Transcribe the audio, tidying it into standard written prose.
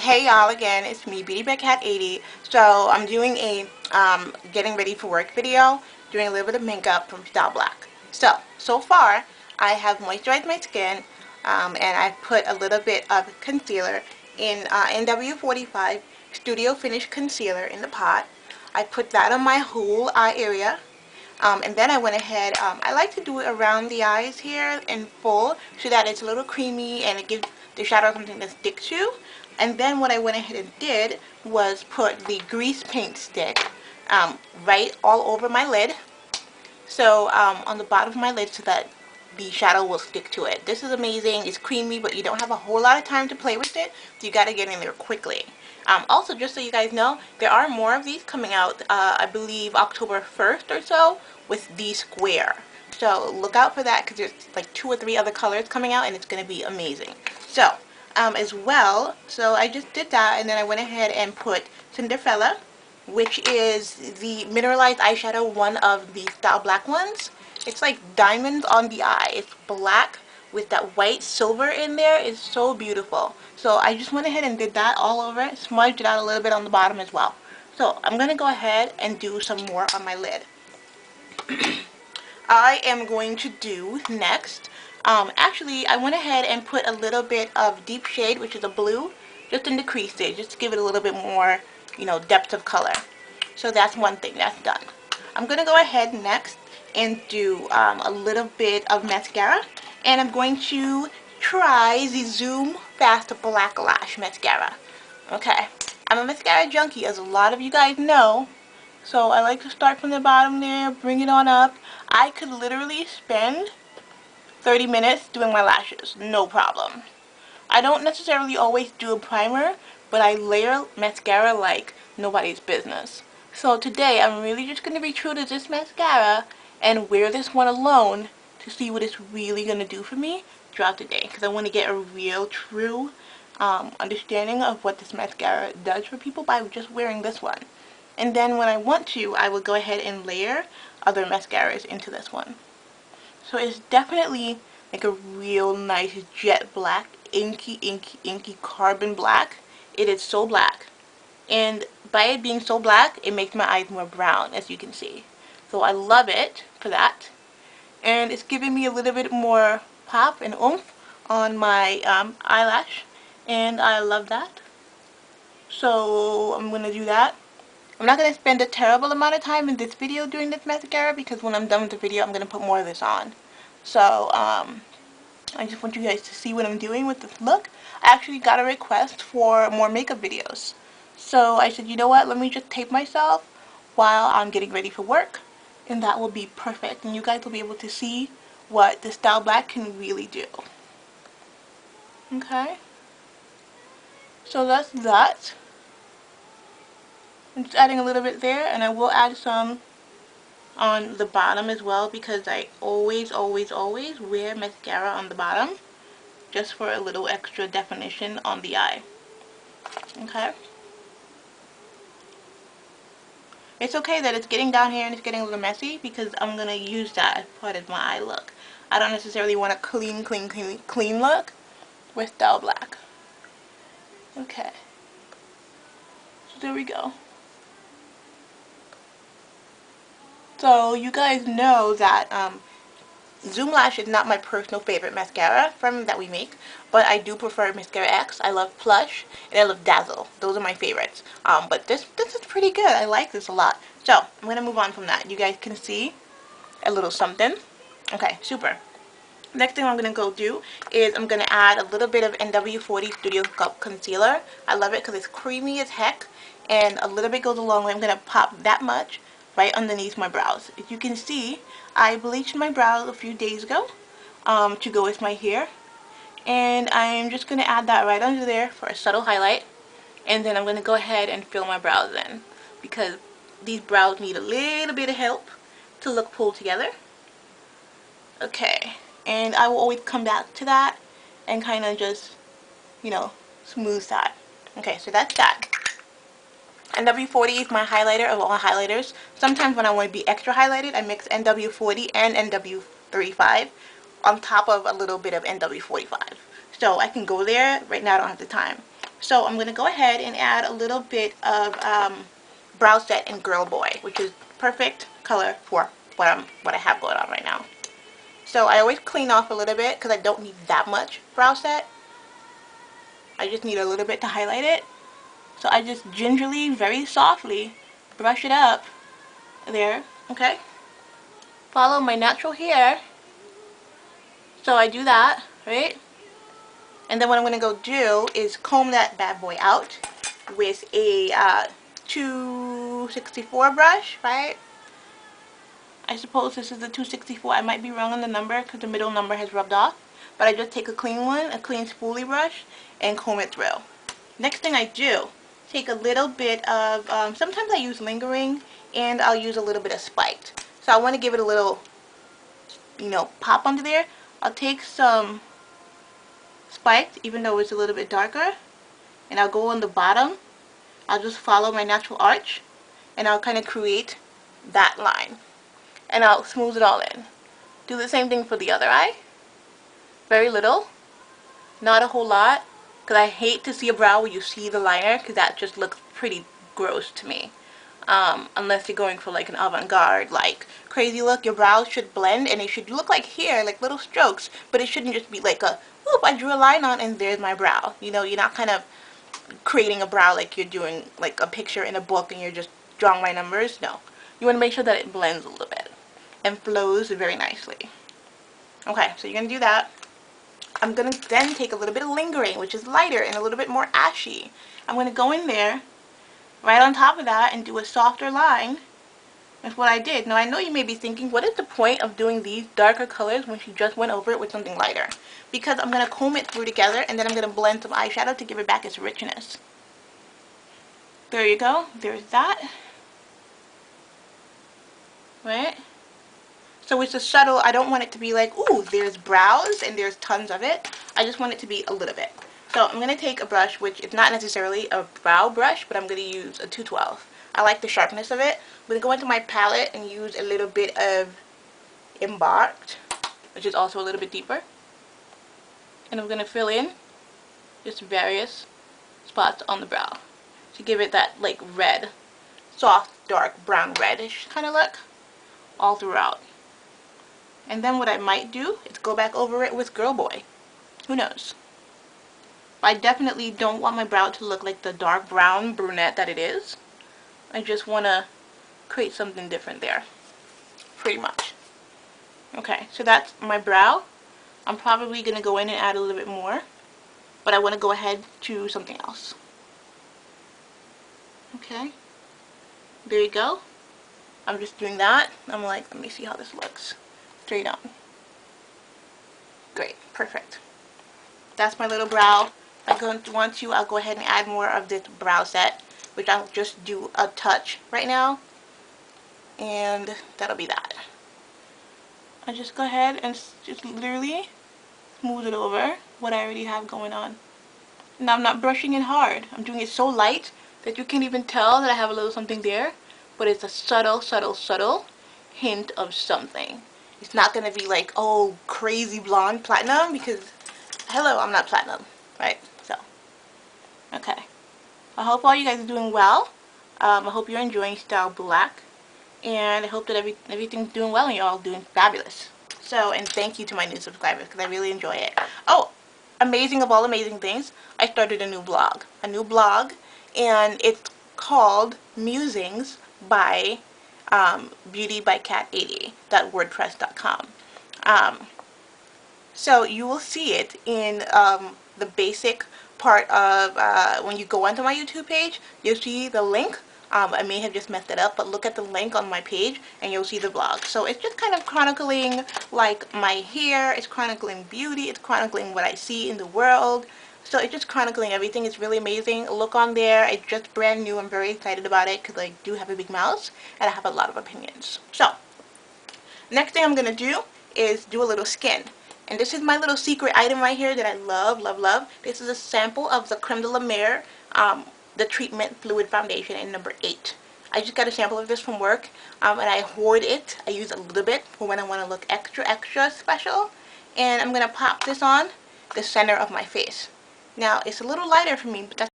Hey y'all again, it's me, Beauty By Cat 80. So I'm doing a getting ready for work video, doing a little bit of makeup from Style Black. So far I have moisturized my skin and I've put a little bit of concealer in NW45 Studio Finish Concealer in the pot. I put that on my whole eye area. And then I went ahead, I like to do it around the eyes here in full so that it's a little creamy and it gives the shadow something to stick to. And then what I went ahead and did was put the grease paint stick right all over my lid. So on the bottom of my lid so that the shadow will stick to it. This is amazing. It's creamy, but you don't have a whole lot of time to play with it, so you got to get in there quickly. Also, just so you guys know, there are more of these coming out, I believe October 1st or so, with the square. So look out for that because there's like 2 or 3 other colors coming out and it's going to be amazing. So, as well, so I just did that and then I went ahead and put Cinderella, which is the mineralized eyeshadow, one of the Style Black ones. It's like diamonds on the eye. It's black with that white silver in there. It's so beautiful. So I just went ahead and did that all over it, smudged it out a little bit on the bottom as well. So I'm going to go ahead and do some more on my lid. I am going to do next, actually I went ahead and put a little bit of deep shade, which is a blue, just in the creases, just to give it a little bit more, depth of color. So that's one thing, that's done. I'm going to go ahead next and do a little bit of mascara, and I'm going to try the Zoom Fast Black Lash Mascara. Okay, I'm a mascara junkie, as a lot of you guys know. So I like to start from the bottom there, bring it on up. I could literally spend 30 minutes doing my lashes, no problem. I don't necessarily always do a primer, but I layer mascara like nobody's business. So today I'm really just going to be true to this mascara and wear this one alone to see what it's really going to do for me throughout the day. Because I want to get a real true understanding of what this mascara does for people by just wearing this one. And then when I want to, I will go ahead and layer other mascaras into this one. So it's definitely like a real nice jet black, inky carbon black. It is so black. And by it being so black, it makes my eyes more brown, as you can see. So I love it for that. And it's giving me a little bit more pop and oomph on my eyelash. And I love that. So I'm going to do that. I'm not going to spend a terrible amount of time in this video doing this mascara because when I'm done with the video, I'm going to put more of this on. So, I just want you guys to see what I'm doing with this look. I actually got a request for more makeup videos. So I said, you know what, let me just tape myself while I'm getting ready for work. And that will be perfect. And you guys will be able to see what the Style Black can really do. Okay? So that's that. I'm just adding a little bit there, and I will add some on the bottom as well because I always wear mascara on the bottom just for a little extra definition on the eye. Okay? It's okay that it's getting down here and it's getting a little messy because I'm going to use that as part of my eye look. I don't necessarily want a clean look with Style Black. Okay. So there we go. So you guys know that Zoom Lash is not my personal favorite mascara from that we make, but I do prefer Mascara X. I love Plush and I love Dazzle. Those are my favorites. But this is pretty good. I like this a lot. So I'm gonna move on from that. You guys can see a little something. Okay, super. Next thing I'm going to go do is I'm going to add a little bit of NW40 Studio Sculpt Concealer. I love it because it's creamy as heck and a little bit goes a long way. I'm going to pop that much right underneath my brows. As you can see, I bleached my brows a few days ago to go with my hair. And I'm just going to add that right under there for a subtle highlight. And then I'm going to go ahead and fill my brows in because these brows need a little bit of help to look pulled together. Okay. And I will always come back to that and kind of just, smooth that. Okay, so that's that. NW40 is my highlighter of all highlighters. Sometimes when I want to be extra highlighted, I mix NW40 and NW35 on top of a little bit of NW45. So I can go there. Right now I don't have the time. So I'm going to go ahead and add a little bit of Brow Set in Girl Boy, which is perfect color for what I have going on right now. So I always clean off a little bit because I don't need that much Brow Set. I just need a little bit to highlight it. So I just gingerly, very softly brush it up there, okay? Follow my natural hair. So I do that, right? And then what I'm going to go do is comb that bad boy out with a 264 brush, right? I suppose this is the 264. I might be wrong on the number because the middle number has rubbed off. But I just take a clean one, a clean spoolie brush, and comb it through. Next thing I do, take a little bit of, sometimes I use lingering, and I'll use a little bit of spiked. So I want to give it a little, pop under there. I'll take some spiked, even though it's a little bit darker, and I'll go on the bottom. I'll just follow my natural arch, and I'll kind of create that line, and I'll smooth it all in. Do the same thing for the other eye. Very little, not a whole lot, because I hate to see a brow where you see the liner, because that just looks pretty gross to me. Unless you're going for like an avant-garde, like crazy look, your brows should blend and it should look like hair, like little strokes, but it shouldn't just be like a, whoop, I drew a line on and there's my brow. You know, you're not kind of creating a brow like you're doing like a picture in a book and you're just drawing my numbers. No, you want to make sure that it blends a little bit and flows very nicely. Okay, so you're going to do that. I'm going to then take a little bit of lingering, which is lighter and a little bit more ashy. I'm going to go in there right on top of that and do a softer line. That's what I did. Now I know you may be thinking, what is the point of doing these darker colors when she just went over it with something lighter? Because I'm going to comb it through together and then I'm going to blend some eyeshadow to give it back its richness. There you go. There's that. Right? So it's a subtle, I don't want it to be like, ooh, there's brows and there's tons of it. I just want it to be a little bit. So I'm going to take a brush, which is not necessarily a brow brush, but I'm going to use a 212. I like the sharpness of it. I'm going to go into my palette and use a little bit of Embarked, which is also a little bit deeper. And I'm going to fill in just various spots on the brow to give it that like red, soft, dark, brown reddish kind of look all throughout. And then what I might do is go back over it with Girl Boy. Who knows? I definitely don't want my brow to look like the dark brown brunette that it is. I just want to create something different there. Pretty much. Okay, so that's my brow. I'm probably going to go in and add a little bit more. But I want to go ahead to something else. Okay. There you go. I'm just doing that. I'm like, let me see how this looks. Straight on. Great. Perfect. That's my little brow. If I want to, I'll go ahead and add more of this brow set, which I'll just do a touch right now. And that'll be that. I just go ahead and just literally smooth it over what I already have going on. And I'm not brushing it hard. I'm doing it so light that you can't even tell that I have a little something there. But it's a subtle, subtle, subtle hint of something. It's not going to be like, oh, crazy blonde platinum, because, hello, I'm not platinum, right? So, okay. I hope all you guys are doing well. I hope you're enjoying Style Black. And I hope that everything's doing well and you're all doing fabulous. So, and thank you to my new subscribers because I really enjoy it. Oh, amazing of all amazing things, I started a new blog. And it's called Musings by beautybycat80.wordpress.com. So you will see it in the basic part of when you go onto my YouTube page. You'll see the link. I may have just messed it up, but look at the link on my page and you'll see the blog. So it's just kind of chronicling like my hair, it's chronicling beauty, it's chronicling what I see in the world. So it's just chronicling everything. It's really amazing. Look on there. It's just brand new. I'm very excited about it because I do have a big mouth and I have a lot of opinions. So next thing I'm going to do is do a little skin. And this is my little secret item right here that I love, love, love. This is a sample of the Creme de la Mer, the Treatment Fluid Foundation in number 8. I just got a sample of this from work and I hoard it. I use a little bit for when I want to look extra, extra special. And I'm going to pop this on the center of my face. Now, it's a little lighter for me, but that's